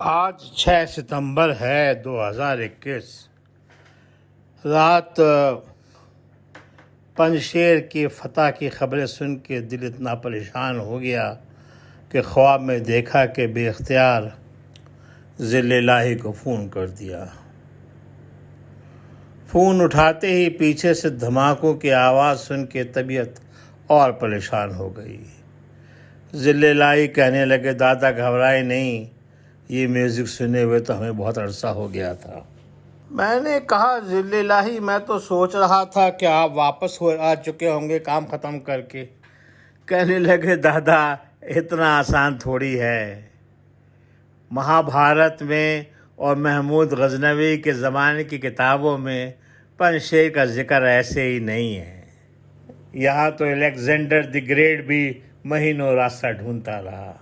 آج 6 ستمبر ہے 2021۔ رات پنجشیر کی فتح کی خبریں سن کے دل اتنا پریشان ہو گیا کہ خواب میں دیکھا کہ بے اختیار ذل الہی کو فون کر دیا۔ فون اٹھاتے ہی پیچھے سے دھماکوں کی آواز سن کے طبیعت اور پریشان ہو گئی۔ ذل الہی کہنے لگے، دادا گھبرائے نہیں، یہ میوزک سنے ہوئے تو ہمیں بہت عرصہ ہو گیا تھا۔ میں نے کہا، ذل الہی میں تو سوچ رہا تھا کہ آپ واپس آ چکے ہوں گے کام ختم کر کے۔ کہنے لگے، دادا اتنا آسان تھوڑی ہے، مہابھارت میں اور محمود غزنوی کے زمانے کی کتابوں میں پنجشیر کا ذکر ایسے ہی نہیں ہے۔ یہاں تو الیگزینڈر دی گریٹ بھی مہینوں راستہ ڈھونڈتا رہا۔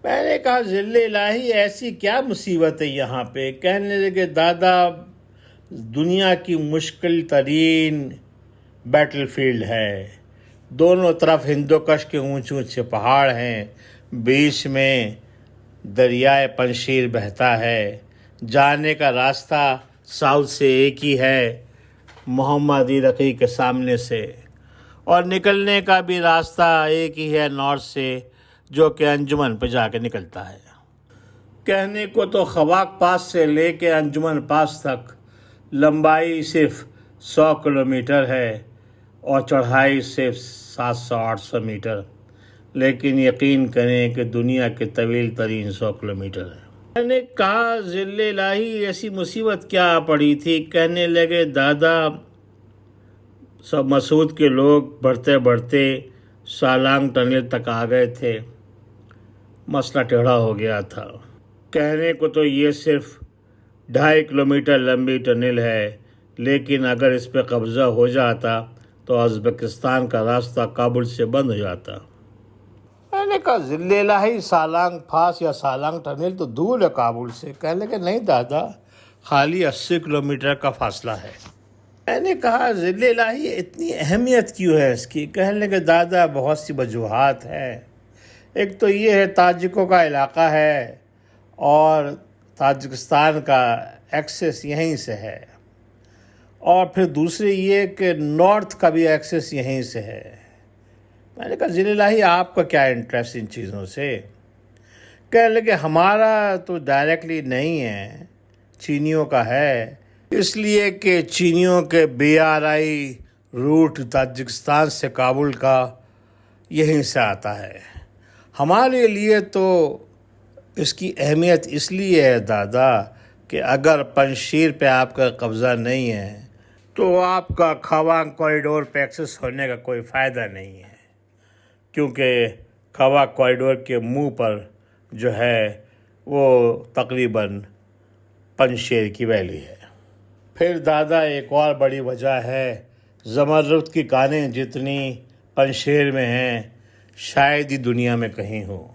میں نے کہا، ذل الہی ایسی کیا مصیبت ہے یہاں پہ؟ کہنے لگے، دادا دنیا کی مشکل ترین بیٹل فیلڈ ہے، دونوں طرف ہندوکش کے اونچے اونچے پہاڑ ہیں، بیچ میں دریائے پنجشیر بہتا ہے، جانے کا راستہ ساؤتھ سے ایک ہی ہے، محمد رقی کے سامنے سے، اور نکلنے کا بھی راستہ ایک ہی ہے نارتھ سے، جو کہ انجمن پہ جا کے نکلتا ہے۔ کہنے کو تو خواک پاس سے لے کے انجمن پاس تک لمبائی صرف 100 کلومیٹر ہے اور چڑھائی صرف 700-800 میٹر، لیکن یقین کریں کہ دنیا کے طویل ترین 100 کلومیٹر ہے۔ میں نے کہا، ذل الہی ایسی مصیبت کیا پڑی تھی؟ کہنے لگے، دادا سب مسعود کے لوگ بڑھتے بڑھتے سالانگ ٹنل تک آ گئے تھے، مسئلہ ٹیڑھا ہو گیا تھا۔ کہنے کو تو یہ صرف 2.5 کلومیٹر لمبی ٹنل ہے، لیکن اگر اس پہ قبضہ ہو جاتا تو ازبکستان کا راستہ کابل سے بند ہو جاتا۔ میں نے کہا، ذل الہی سالانگ پاس یا سالانگ ٹنل تو دور ہے کابل سے۔ کہنے لگے، نہیں دادا، خالی 80 کلومیٹر کا فاصلہ ہے۔ میں نے کہا، ذل الہی اتنی اہمیت کیوں ہے اس کی؟ کہنے لگے، دادا بہت سی وجوہات ہے۔ ایک تو یہ ہے، تاجکوں کا علاقہ ہے اور تاجکستان کا ایکسس یہیں سے ہے، اور پھر دوسری یہ کہ نارتھ کا بھی ایکسس یہیں سے ہے۔ میں نے کہا، ذل الہی آپ کا کیا انٹرسٹ ان چیزوں سے؟ کہنے لگے، ہمارا تو ڈائریکٹلی نہیں ہے، چینیوں کا ہے، اس لیے کہ چینیوں کے BRI روٹ تاجکستان سے کابل کا یہیں سے آتا ہے۔ ہمارے لیے تو اس کی اہمیت اس لیے ہے دادا کہ اگر پنجشیر پہ آپ کا قبضہ نہیں ہے تو آپ کا کھوانگ کوریڈور پہ ایکسس ہونے کا کوئی فائدہ نہیں ہے، کیونکہ کھوانگ کوریڈور کے منہ پر جو ہے وہ تقریباً پنجشیر کی ویلی ہے۔ پھر دادا ایک اور بڑی وجہ ہے، زمرد کی کانیں جتنی پنجشیر میں ہیں شاید ہی دنیا میں کہیں ہو۔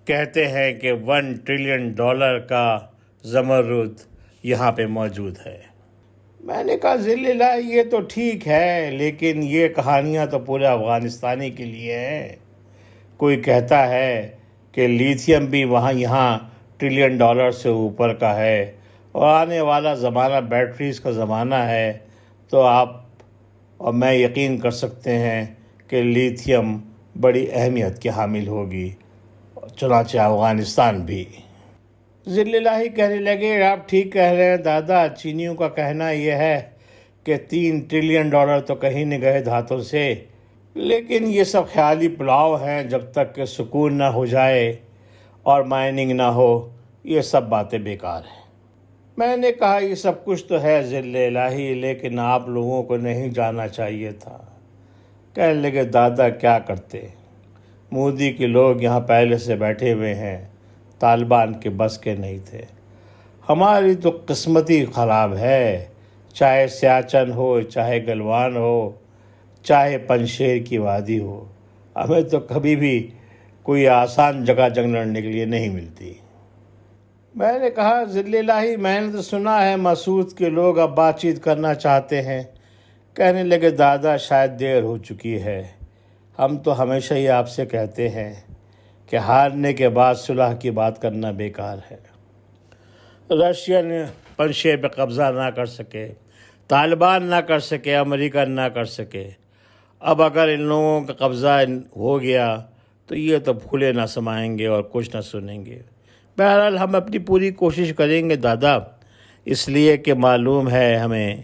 کہتے ہیں کہ $1 ٹریلین کا زمرد یہاں پہ موجود ہے۔ میں نے کہا، ذل الہی یہ تو ٹھیک ہے، لیکن یہ کہانیاں تو پورے افغانستانی کے لیے ہیں۔ کوئی کہتا ہے کہ لیتھیم بھی یہاں $1 ٹریلین سے اوپر کا ہے، اور آنے والا زمانہ بیٹریز کا زمانہ ہے، تو آپ اور میں یقین کر سکتے ہیں کہ لیتھیم بڑی اہمیت کی حامل ہوگی، چنانچہ افغانستان بھی۔ ذل الہی کہنے لگے، آپ ٹھیک کہہ رہے ہیں دادا، چینیوں کا کہنا یہ ہے کہ $3 ٹریلین تو کہیں نہیں گئے دھاتوں سے، لیکن یہ سب خیالی پلاؤ ہیں، جب تک کہ سکون نہ ہو جائے اور مائننگ نہ ہو یہ سب باتیں بیکار ہیں۔ میں نے کہا، یہ سب کچھ تو ہے ذل الہی، لیکن آپ لوگوں کو نہیں جانا چاہیے تھا۔ کہنے لگے، دادا کیا کرتے، مودی کے لوگ یہاں پہلے سے بیٹھے ہوئے ہیں، طالبان کے بس کے نہیں تھے۔ ہماری تو قسمت ہی خراب ہے، چاہے سیاچن ہو، چاہے گلوان ہو، چاہے پنجشیر کی وادی ہو، ہمیں تو کبھی بھی کوئی آسان جگہ جنگ لڑنے کے لیے نہیں ملتی۔ میں نے کہا، ذل الہی میں نے تو سنا ہے مسعود کے لوگ اب بات چیت کرنا چاہتے ہیں۔ کہنے لگے، دادا شاید دیر ہو چکی ہے، ہم تو ہمیشہ ہی آپ سے کہتے ہیں کہ ہارنے کے بعد صلح کی بات کرنا بیکار ہے۔ رشین پنشیر پہ قبضہ نہ کر سکے، طالبان نہ کر سکے، امریکہ نہ کر سکے، اب اگر ان لوگوں کا قبضہ ہو گیا تو یہ تو پھولے نہ سمائیں گے اور کچھ نہ سنیں گے۔ بہرحال ہم اپنی پوری کوشش کریں گے دادا، اس لیے کہ معلوم ہے ہمیں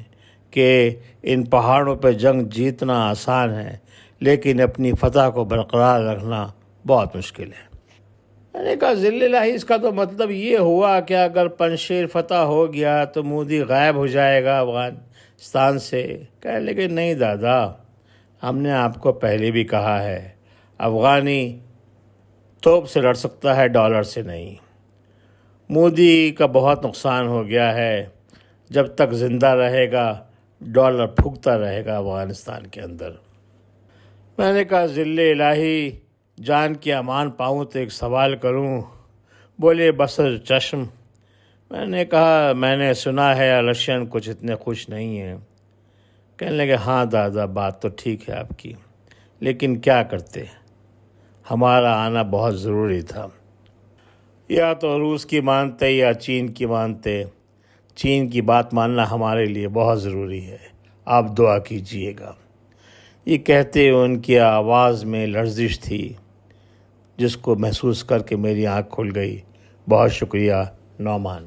کہ ان پہاڑوں پہ جنگ جیتنا آسان ہے، لیکن اپنی فتح کو برقرار رکھنا بہت مشکل ہے۔ میں نے کہا ذل الہی، اس کا تو مطلب یہ ہوا کہ اگر پنشیر فتح ہو گیا تو مودی غائب ہو جائے گا افغانستان سے۔ کہنے لگے نہیں دادا، ہم نے آپ کو پہلے بھی کہا ہے، افغانی توپ سے لڑ سکتا ہے، ڈالر سے نہیں۔ مودی کا بہت نقصان ہو گیا ہے، جب تک زندہ رہے گا ڈالر پھونکتا رہے گا افغانستان کے اندر۔ میں نے کہا ذل الہی، جان کی امان پاؤں تو ایک سوال کروں؟ بولے بصر چشم۔ میں نے کہا میں نے سنا ہے رشین کچھ اتنے خوش نہیں ہیں۔ کہنے لگے ہاں دادا، بات تو ٹھیک ہے آپ کی، لیکن کیا کرتے، ہمارا آنا بہت ضروری تھا۔ یا تو روس کی مانتے یا چین کی مانتے، چین کی بات ماننا ہمارے لیے بہت ضروری ہے، آپ دعا کیجئے گا۔ یہ کہتے ان کی آواز میں لرزش تھی، جس کو محسوس کر کے میری آنکھ کھل گئی۔ بہت شکریہ نعمان۔